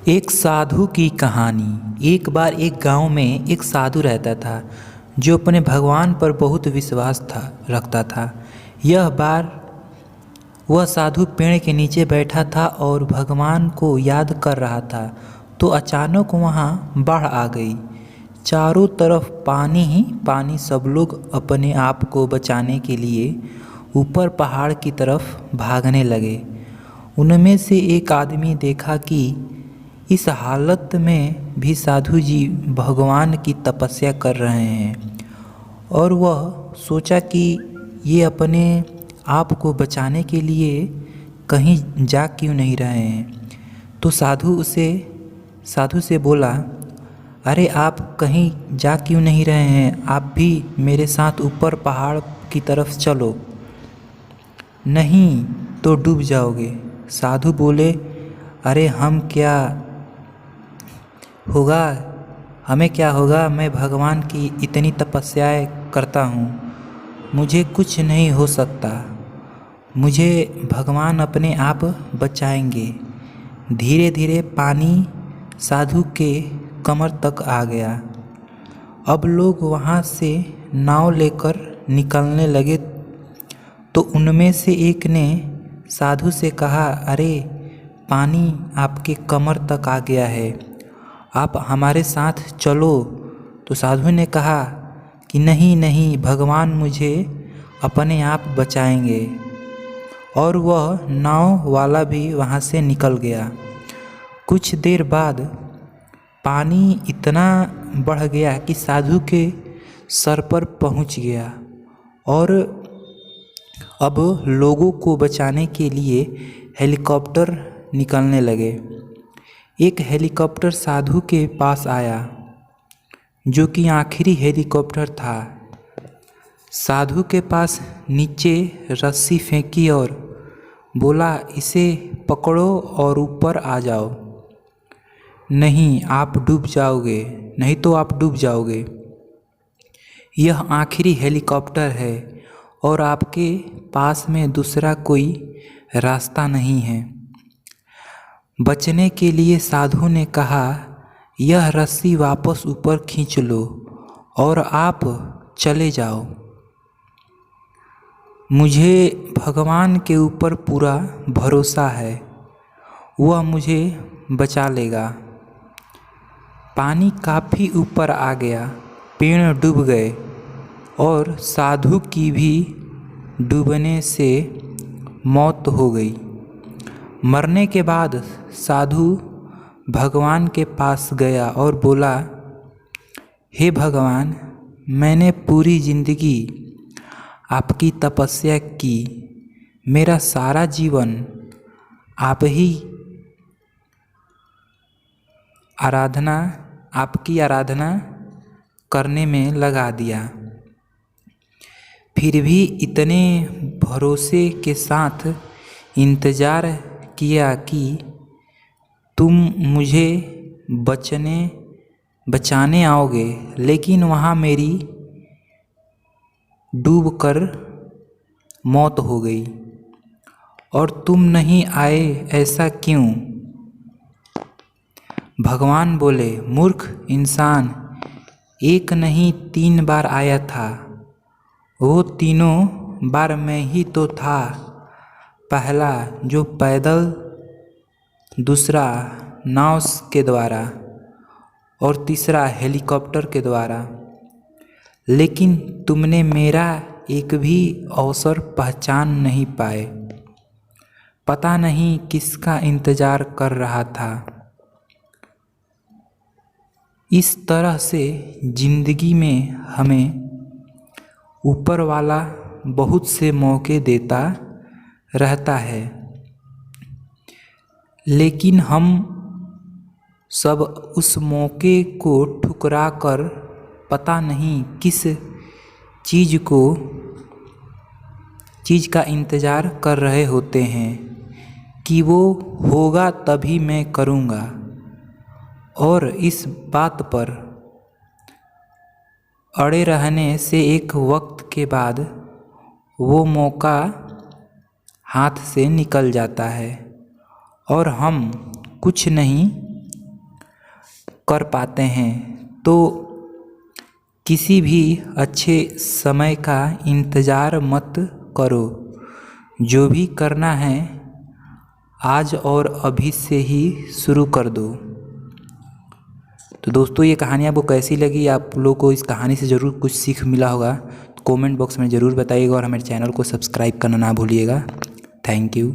एक साधु की कहानी। एक बार एक गांव में एक साधु रहता था जो अपने भगवान पर बहुत विश्वास रखता था। यह बार वह साधु पेड़ के नीचे बैठा था और भगवान को याद कर रहा था, तो अचानक वहाँ बाढ़ आ गई। चारों तरफ पानी ही पानी। सब लोग अपने आप को बचाने के लिए ऊपर पहाड़ की तरफ भागने लगे। उनमें से एक आदमी देखा कि इस हालत में भी साधु जी भगवान की तपस्या कर रहे हैं, और वह सोचा कि ये अपने आप को बचाने के लिए कहीं जा क्यों नहीं रहे हैं। तो साधु से बोला, अरे आप कहीं जा क्यों नहीं रहे हैं, आप भी मेरे साथ ऊपर पहाड़ की तरफ चलो। नहीं तो डूब जाओगे। साधु बोले, अरे हमें क्या होगा, मैं भगवान की इतनी तपस्याएं करता हूँ, मुझे कुछ नहीं हो सकता, मुझे भगवान अपने आप बचाएंगे। धीरे धीरे पानी साधु के कमर तक आ गया। अब लोग वहाँ से नाव लेकर निकलने लगे, तो उनमें से एक ने साधु से कहा, अरे पानी आपके कमर तक आ गया है, आप हमारे साथ चलो। तो साधु ने कहा कि नहीं नहीं, भगवान मुझे अपने आप बचाएंगे। और वह नाव वाला भी वहाँ से निकल गया। कुछ देर बाद पानी इतना बढ़ गया कि साधु के सर पर पहुँच गया, और अब लोगों को बचाने के लिए हेलीकॉप्टर निकलने लगे। एक हेलीकॉप्टर साधु के पास आया, जो कि आखिरी हेलीकॉप्टर था। साधु के पास नीचे रस्सी फेंकी और बोला, इसे पकड़ो और ऊपर आ जाओ, नहीं तो आप डूब जाओगे। यह आखिरी हेलीकॉप्टर है और आपके पास में दूसरा कोई रास्ता नहीं है। बचने के लिए साधु ने कहा, यह रस्सी वापस ऊपर खींच लो और आप चले जाओ, मुझे भगवान के ऊपर पूरा भरोसा है, वह मुझे बचा लेगा। पानी काफ़ी ऊपर आ गया, पेड़ डूब गए और साधु की भी डूबने से मौत हो गई। मरने के बाद साधु भगवान के पास गया और बोला, हे भगवान, मैंने पूरी जिंदगी आपकी तपस्या की, मेरा सारा जीवन आपकी आराधना करने में लगा दिया, फिर भी इतने भरोसे के साथ इंतज़ार किया कि तुम मुझे बचाने आओगे, लेकिन वहाँ मेरी डूबकर मौत हो गई और तुम नहीं आए, ऐसा क्यों? भगवान बोले, मूर्ख इंसान, एक नहीं 3 बार आया था, वो तीनों बार मैं ही तो था। पहला जो पैदल, दूसरा नाव के द्वारा और तीसरा हेलीकॉप्टर के द्वारा, लेकिन तुमने मेरा एक भी अवसर पहचान नहीं पाए। पता नहीं किसका इंतज़ार कर रहा था। इस तरह से जिंदगी में हमें ऊपर वाला बहुत से मौके देता रहता है, लेकिन हम सब उस मौके को ठुकरा कर पता नहीं किस चीज़ का इंतज़ार कर रहे होते हैं कि वो होगा तभी मैं करूँगा, और इस बात पर अड़े रहने से एक वक्त के बाद वो मौका हाथ से निकल जाता है और हम कुछ नहीं कर पाते हैं तो किसी भी अच्छे समय का इंतज़ार मत करो। जो भी करना है आज और अभी से ही शुरू कर दो। तो दोस्तों, ये कहानी आपको कैसी लगी? आप लोगों को इस कहानी से ज़रूर कुछ सीख मिला होगा तो कमेंट बॉक्स में ज़रूर बताइएगा और हमारे चैनल को सब्सक्राइब करना ना भूलिएगा। Thank you.